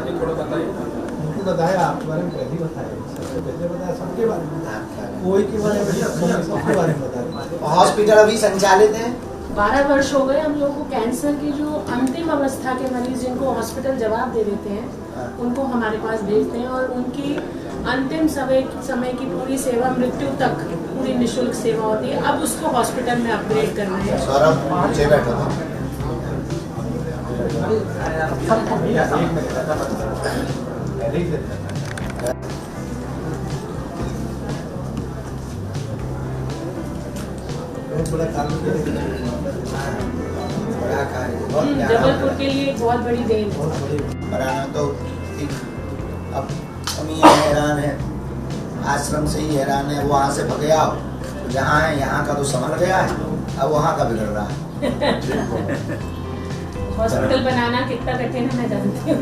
जी थोड़ा बताइए। उनको बताया, आपके बारे में पहले बताया, सबसे पहले बताया, सबके बारे में, कोई के बारे में, सबके बारे में बताया। हॉस्पिटल अभी संचालित है। 12 वर्ष हो गए हम लोगों को। कैंसर की जो अंतिम अवस्था के मरीज जिनको हॉस्पिटल जवाब दे देते हैं, उनको हमारे पास भेजते हैं और उनकी अंतिम समय की पूरी सेवा, मृत्यु तक पूरी निःशुल्क सेवा होती है। अब उसको हॉस्पिटल में अपग्रेड करना है। सौरभ नीचे बैठा था। बड़ा काम जबलपुर के लिए एक बहुत बड़ी देन है। बनाना तो एक अब हम ये हैरान है, आश्रम से ही हैरान है। वहाँ से भग गया, जहाँ है यहाँ का तो संभल गया है, अब वहाँ का बिगड़ रहा है। हॉस्पिटल बनाना कितना कठिन है मैं जानती हूँ।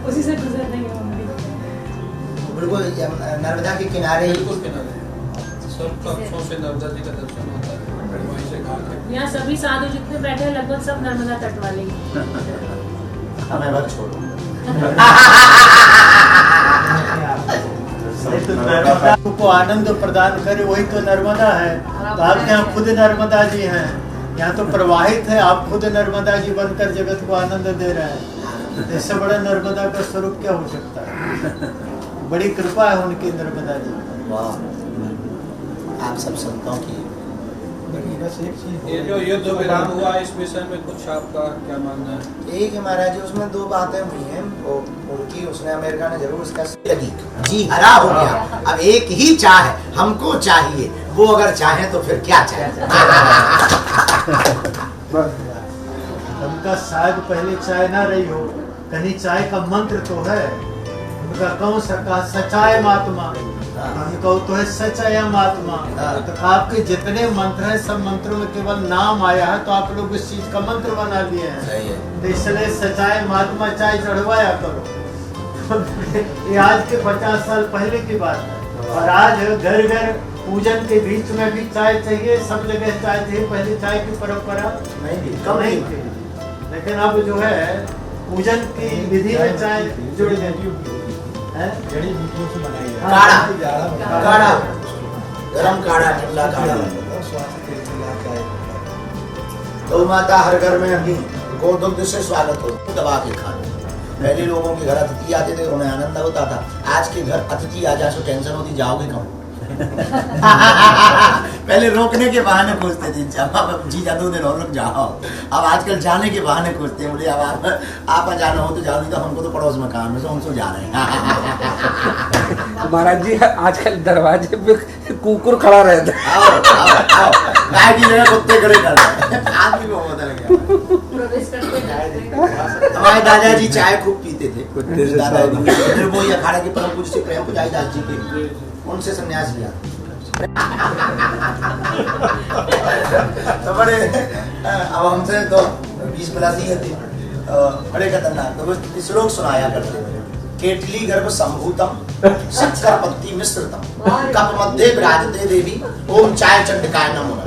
उसी से गुजर रही हूँ। बिल्कुल नर्मदा के किनारे ही से नर्मदा जी का दर्शन होता है। वहीं से यहाँ सभी साधु जितने बैठे हैं लगभग सब नर्मदा तट वाले ही। हमें बस छोड़ो। नर्मदा को आनंद प्रदान करे वही तो नर्मदा है। तो आप यहाँ खुद नर्मदा जी हैं, यहाँ तो प्रवाहित है, आप खुद नर्मदा जी बनकर जगत को आनंद दे रहे हैं। इससे बड़ा नर्मदा का स्वरूप क्या हो सकता है? बड़ी कृपा है उनकी नर्मदा जी। वाह, आप सब संतों की। ये जो युद्ध विराम हुआ इस विषय में कुछ आपका क्या मानना है? एक है महाराज जी, उसमें दो बातें हुई हैं। वो उनकी, उसने अमेरिका ने जरूर इसका लगी जी हरा हो गया। अब एक ही चाह हमको चाहिए, वो अगर चाहे तो फिर क्या चाहे। उनका शायद पहले चाय ना रही हो, कहीं चाय का मंत्र तो है उनका। कौन सा कहा सच्चाई महात्मा, हम कहो तो है सच्चाई महात्मा। तो आपके जितने मंत्र हैं सब मंत्रों में केवल नाम आया है, तो आप लोग इस चीज का मंत्र बना लिए हैं। तो इसलिए सच्चाई महात्मा चाय चढ़वाया करो। ये आज के 50 साल पहले की बात है। और आज घर घर पूजन के बीच में भी चाय चाहिए, सब जगह चाय चाहिए। पहले चाय की परंपरा नहीं थी, लेकिन अब जो है पूजन की विधि में चाय जुड़ गई। जड़ी बूटियों से बनाई जाती है। काढ़ा, गरम काढ़ा, ठंडा काढ़ा। स्वास्थ्य के लिए लाभदायक होता है। गौ माता हर घर में अभी गोदुग्ध से स्वागत हो, दबा के खा लो। पहले लोगों के घर अतिथि आते थे, उन्हें आनंद होता था। आज के घर अतिथि आ जाए तो टेंशन होती, जाओगे कहाँ? पहले रोकने के बहाने खोजते थे, जब जीजा 2 दिन और रुक जाओ। अब आजकल जाने के बहाने खोजते हैं। बोले अब आप जाना हो तो जाओ, नहीं तो हमको तो पड़ोस मकान में से उनसे जा रहे हैं। महाराज जी आजकल दरवाजे पे कुकुर खड़ा रहता है। आओ गाय की जगह कुत्ते खड़े कर रहे हैं। आदमी को बदल गया। हमारे दादाजी चाय खूब पीते थे। दादाजी वो अखाड़ा के परम पूज्य श्री प्रेम पुजारी दास जी के, उनसे संन्यास लिया। तो बड़े अब हमसे तो 20+ ही थे, बड़े खतरनाक। तो वो श्लोक सुनाया करते थे। केटली गर्भ संभूतम शक्कर पत्ती मिश्रितम कप मध्य विराजते देवी ओम चाय चंडिकाय नमः।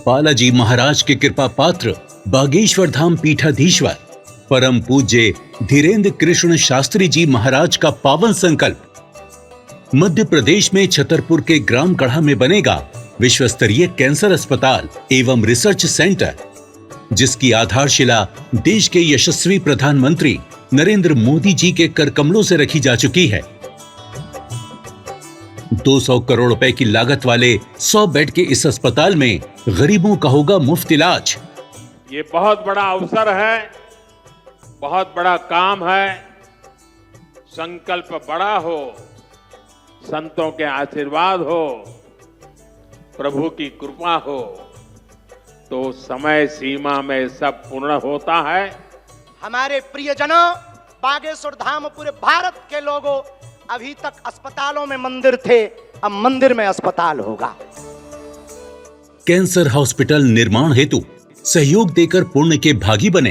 बालाजी महाराज के कृपा पात्र बागेश्वर धाम पीठाधीश्वर परम पूज्य धीरेन्द्र कृष्ण शास्त्री जी महाराज का पावन संकल्प। मध्य प्रदेश में छतरपुर के ग्राम गढ़ा में बनेगा विश्व स्तरीय कैंसर अस्पताल एवं रिसर्च सेंटर, जिसकी आधारशिला देश के यशस्वी प्रधानमंत्री नरेंद्र मोदी जी के कर कमलों से रखी जा चुकी है। 200 करोड़ रुपए की लागत वाले 100 बेड के इस अस्पताल में गरीबों का होगा मुफ्त इलाज। ये बहुत बड़ा अवसर है, बहुत बड़ा काम है। संकल्प बड़ा हो, संतों के आशीर्वाद हो, प्रभु की कृपा हो, तो समय सीमा में सब पूर्ण होता है। हमारे प्रियजनों, बागेश्वर धाम पूरे भारत के लोगों, अभी तक अस्पतालों में मंदिर थे, अब मंदिर में अस्पताल होगा। कैंसर हॉस्पिटल निर्माण हेतु सहयोग देकर पुण्य के भागी बने